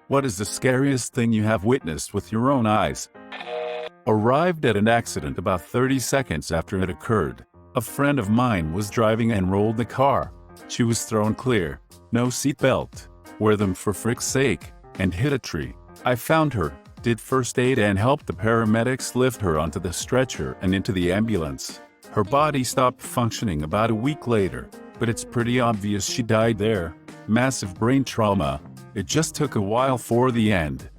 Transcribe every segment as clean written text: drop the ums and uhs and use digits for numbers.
What is the scariest thing you have witnessed with your own eyes? Arrived at an accident about 30 seconds after it occurred. A friend of mine was driving and rolled the car. She was thrown clear, no seatbelt, wear them for frick's sake, and hit a tree. I found her, did first aid and helped the paramedics lift her onto the stretcher and into the ambulance. Her body stopped functioning about a week later, but it's pretty obvious she died there. Massive brain trauma. It just took a while for the end.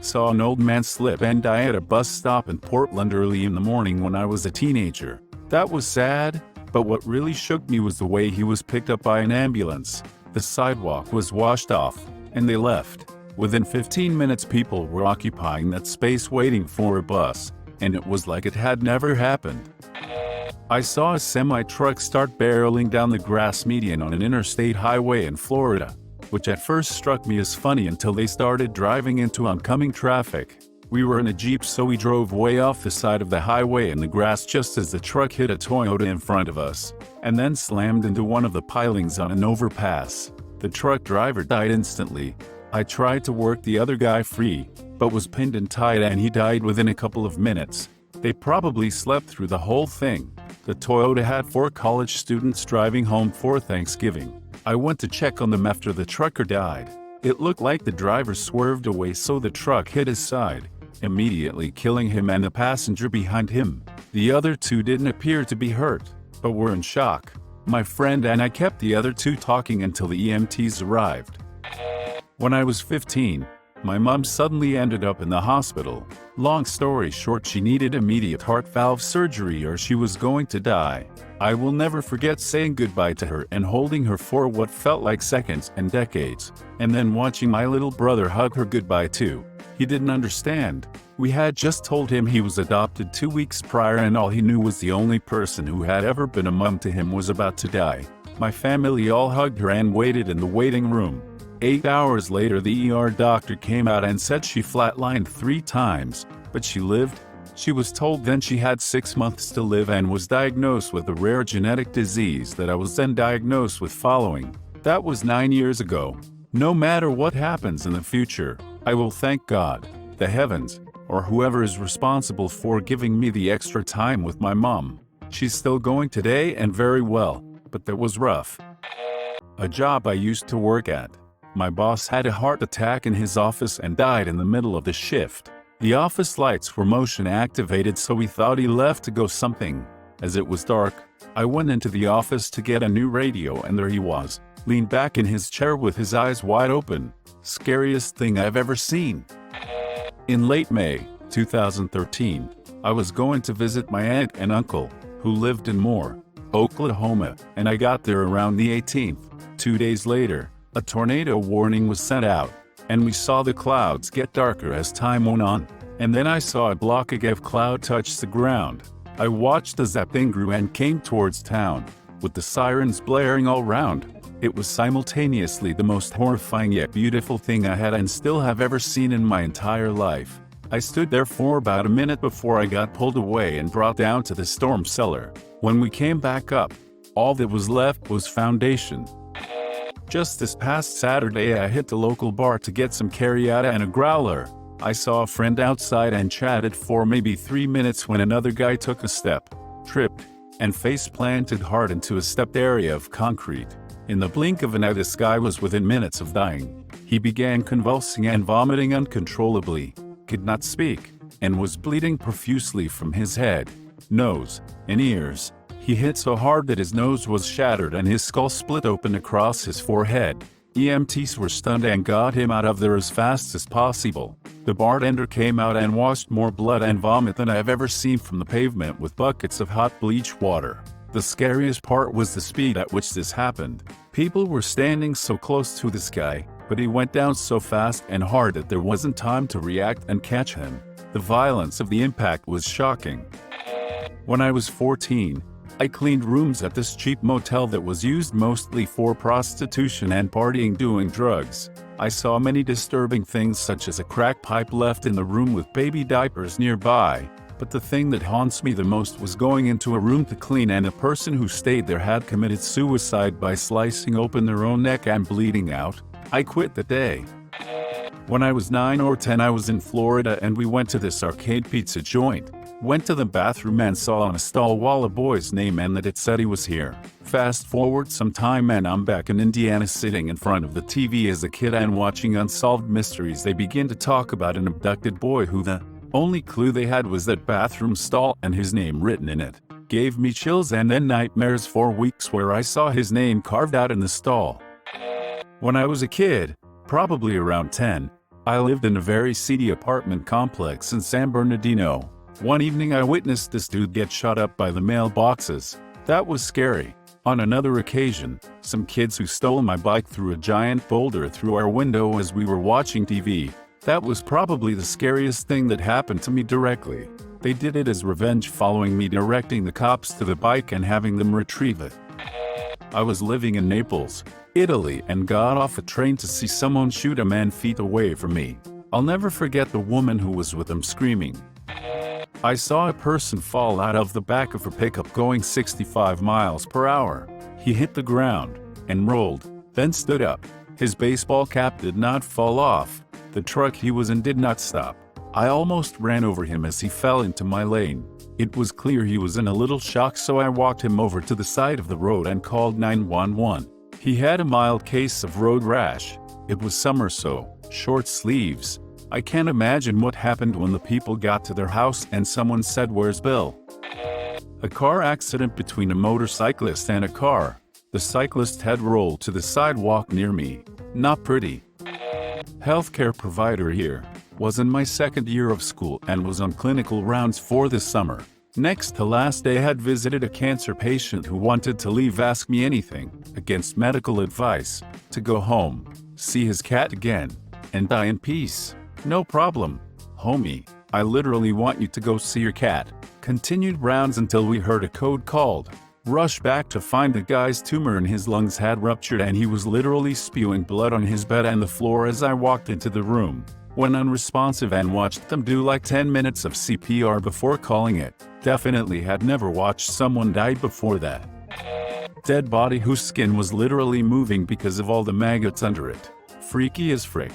Saw an old man slip and die at a bus stop in Portland early in the morning when I was a teenager. That was sad, but what really shook me was the way he was picked up by an ambulance. The sidewalk was washed off, and they left. Within 15 minutes people were occupying that space waiting for a bus, and it was like it had never happened. I saw a semi-truck start barreling down the grass median on an interstate highway in Florida, which at first struck me as funny until they started driving into oncoming traffic. We were in a Jeep, so we drove way off the side of the highway in the grass just as the truck hit a Toyota in front of us, and then slammed into one of the pilings on an overpass. The truck driver died instantly. I tried to work the other guy free, but was pinned and tied and he died within a couple of minutes. They probably slept through the whole thing. The Toyota had 4 college students driving home for Thanksgiving. I went to check on them after the trucker died. It looked like the driver swerved away so the truck hit his side, immediately killing him and the passenger behind him. The other 2 didn't appear to be hurt, but were in shock. My friend and I kept the other 2 talking until the EMTs arrived. When I was 15, my mom suddenly ended up in the hospital. Long story short, she needed immediate heart valve surgery or she was going to die. I will never forget saying goodbye to her and holding her for what felt like seconds and decades, and then watching my little brother hug her goodbye too. He didn't understand. We had just told him he was adopted 2 weeks prior and all he knew was the only person who had ever been a mom to him was about to die. My family all hugged her and waited in the waiting room. 8 hours later the ER doctor came out and said she flatlined 3 times, but she lived. She was told then she had 6 months to live and was diagnosed with a rare genetic disease that I was then diagnosed with following. That was 9 years ago. No matter what happens in the future, I will thank God, the heavens, or whoever is responsible for giving me the extra time with my mom. She's still going today and very well, but that was rough. A job I used to work at. My boss had a heart attack in his office and died in the middle of the shift. The office lights were motion activated, so we thought he left to go something. As it was dark, I went into the office to get a new radio and there he was, leaned back in his chair with his eyes wide open. Scariest thing I've ever seen. In late May 2013, I was going to visit my aunt and uncle, who lived in Moore, Oklahoma, and I got there around the 18th. 2 days later, a tornado warning was sent out, and we saw the clouds get darker as time went on. And then I saw a blockage of cloud touch the ground. I watched as that thing grew and came towards town, with the sirens blaring all round. It was simultaneously the most horrifying yet beautiful thing I had and still have ever seen in my entire life. I stood there for about a minute before I got pulled away and brought down to the storm cellar. When we came back up, all that was left was foundation. Just this past Saturday I hit the local bar to get some carryout and a growler. I saw a friend outside and chatted for maybe 3 minutes when another guy took a step, tripped, and face planted hard into a stepped area of concrete. In the blink of an eye this guy was within minutes of dying. He began convulsing and vomiting uncontrollably, could not speak, and was bleeding profusely from his head, nose, and ears. He hit so hard that his nose was shattered and his skull split open across his forehead. EMTs were stunned and got him out of there as fast as possible. The bartender came out and washed more blood and vomit than I have ever seen from the pavement with buckets of hot bleach water. The scariest part was the speed at which this happened. People were standing so close to this guy, but he went down so fast and hard that there wasn't time to react and catch him. The violence of the impact was shocking. When I was 14, I cleaned rooms at this cheap motel that was used mostly for prostitution and partying doing drugs. I saw many disturbing things such as a crack pipe left in the room with baby diapers nearby, but the thing that haunts me the most was going into a room to clean and a person who stayed there had committed suicide by slicing open their own neck and bleeding out. I quit that day. When I was 9 or 10, I was in Florida and we went to this arcade pizza joint. Went to the bathroom and saw on a stall wall a boy's name and that it said he was here. Fast forward some time and I'm back in Indiana sitting in front of the TV as a kid and watching Unsolved Mysteries. They begin to talk about an abducted boy who the only clue they had was that bathroom stall and his name written in it. Gave me chills and then nightmares for weeks where I saw his name carved out in the stall. When I was a kid, probably around 10, I lived in a very seedy apartment complex in San Bernardino. One evening I witnessed this dude get shot up by the mailboxes. That was scary. On another occasion, some kids who stole my bike threw a giant boulder through our window as we were watching TV. That was probably the scariest thing that happened to me directly. They did it as revenge, following me directing the cops to the bike and having them retrieve it. I was living in Naples, Italy, and got off a train to see someone shoot a man feet away from me. I'll never forget the woman who was with him screaming. I saw a person fall out of the back of her pickup going 65 miles per hour. He hit the ground and rolled, then stood up. His baseball cap did not fall off. The truck he was in did not stop. I almost ran over him as he fell into my lane. It was clear he was in a little shock, so I walked him over to the side of the road and called 911. He had a mild case of road rash. It was summer, so short sleeves. I can't imagine what happened when the people got to their house and someone said, "Where's Bill?" A car accident between a motorcyclist and a car. The cyclist had rolled to the sidewalk near me. Not pretty. Healthcare provider here. Was in my second year of school and was on clinical rounds for the summer. Next to last day, I had visited a cancer patient who wanted to leave, ask me anything, against medical advice, to go home, see his cat again, and die in peace. No problem, homie. I literally want you to go see your cat. Continued rounds until we heard a code called. Rushed back to find the guy's tumor in his lungs had ruptured and he was literally spewing blood on his bed and the floor as I walked into the room. Went unresponsive and watched them do like 10 minutes of CPR before calling it. Definitely had never watched someone die before that. Dead body whose skin was literally moving because of all the maggots under it. Freaky as frick.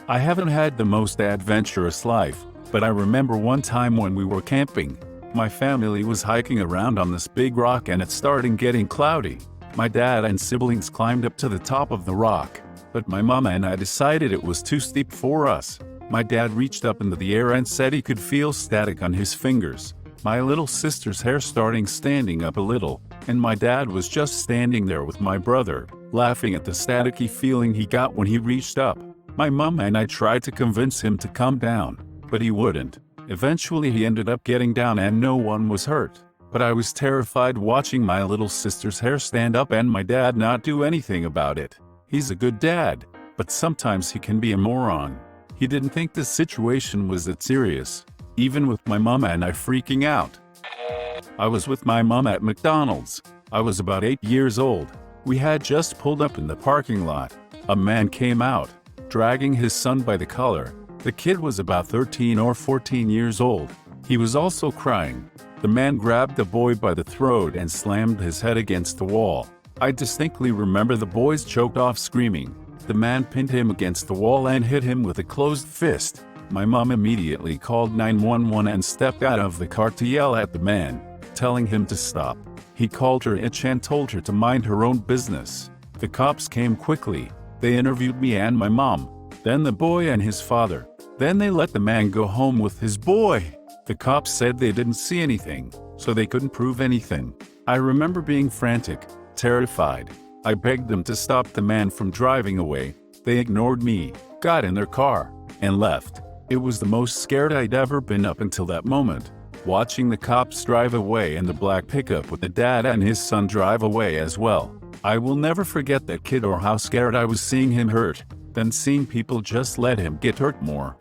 I haven't had the most adventurous life, but I remember one time when we were camping. My family was hiking around on this big rock and it started getting cloudy. My dad and siblings climbed up to the top of the rock, but my mama and I decided it was too steep for us. My dad reached up into the air and said he could feel static on his fingers. My little sister's hair starting standing up a little, and my dad was just standing there with my brother, laughing at the staticky feeling he got when he reached up. My mom and I tried to convince him to come down, but he wouldn't. Eventually he ended up getting down and no one was hurt. But I was terrified watching my little sister's hair stand up and my dad not do anything about it. He's a good dad, but sometimes he can be a moron. He didn't think the situation was that serious, even with my mom and I freaking out. I was with my mom at McDonald's. I was about 8 years old. We had just pulled up in the parking lot. A man came out, dragging his son by the collar. The kid was about 13 or 14 years old. He was also crying. The man grabbed the boy by the throat and slammed his head against the wall. I distinctly remember the boys choked off screaming. The man pinned him against the wall and hit him with a closed fist. My mom immediately called 911 and stepped out of the car to yell at the man, telling him to stop. He called her itch and told her to mind her own business. The cops came quickly. They interviewed me and my mom, then the boy and his father. Then they let the man go home with his boy. The cops said they didn't see anything, so they couldn't prove anything. I remember being frantic, terrified. I begged them to stop the man from driving away. They ignored me, got in their car, and left. It was the most scared I'd ever been up until that moment. Watching the cops drive away and the black pickup with the dad and his son drive away as well. I will never forget that kid or how scared I was seeing him hurt, then seeing people just let him get hurt more.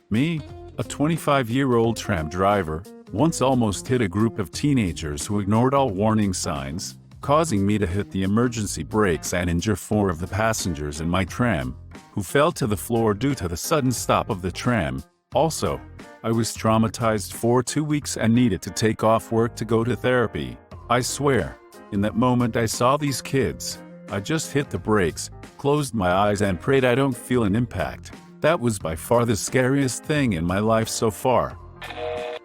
Me, a 25-year-old tram driver, once almost hit a group of teenagers who ignored all warning signs, causing me to hit the emergency brakes and injure 4 of the passengers in my tram, who fell to the floor due to the sudden stop of the tram. Also, I was traumatized for 2 weeks and needed to take off work to go to therapy. I swear, in that moment I saw these kids. I just hit the brakes, closed my eyes and prayed I don't feel an impact. That was by far the scariest thing in my life so far.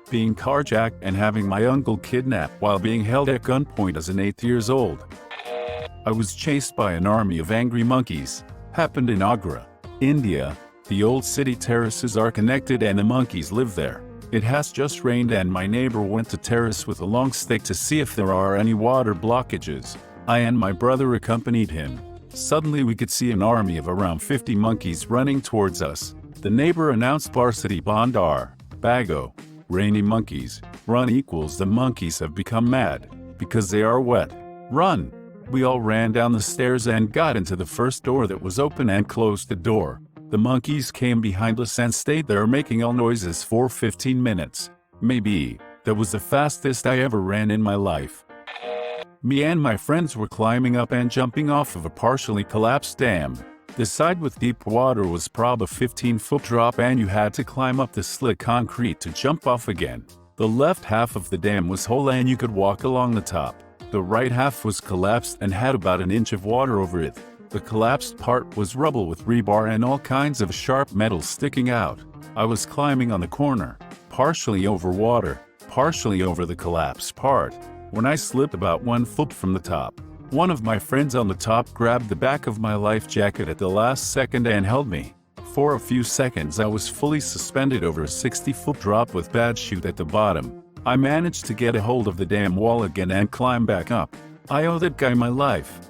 Being carjacked and having my uncle kidnapped while being held at gunpoint as an 8 years old. I was chased by an army of angry monkeys. Happened in Agra, India. The old city terraces are connected and the monkeys live there. It has just rained and my neighbor went to terrace with a long stick to see if there are any water blockages. I and my brother accompanied him. Suddenly we could see an army of around 50 monkeys running towards us. The neighbor announced Varsity Bandar, Bago. Rainy monkeys, run equals the monkeys have become mad, because they are wet. Run! We all ran down the stairs and got into the first door that was open and closed the door. The monkeys came behind us and stayed there making all noises for 15 minutes. Maybe. That was the fastest I ever ran in my life. Me and my friends were climbing up and jumping off of a partially collapsed dam. The side with deep water was prob a 15-foot drop and you had to climb up the slick concrete to jump off again. The left half of the dam was whole and you could walk along the top. The right half was collapsed and had about an inch of water over it. The collapsed part was rubble with rebar and all kinds of sharp metal sticking out. I was climbing on the corner, partially over water, partially over the collapsed part, when I slipped about 1 foot from the top. One of my friends on the top grabbed the back of my life jacket at the last second and held me. For a few seconds I was fully suspended over a 60-foot drop with bad chute at the bottom. I managed to get a hold of the damn wall again and climb back up. I owe that guy my life.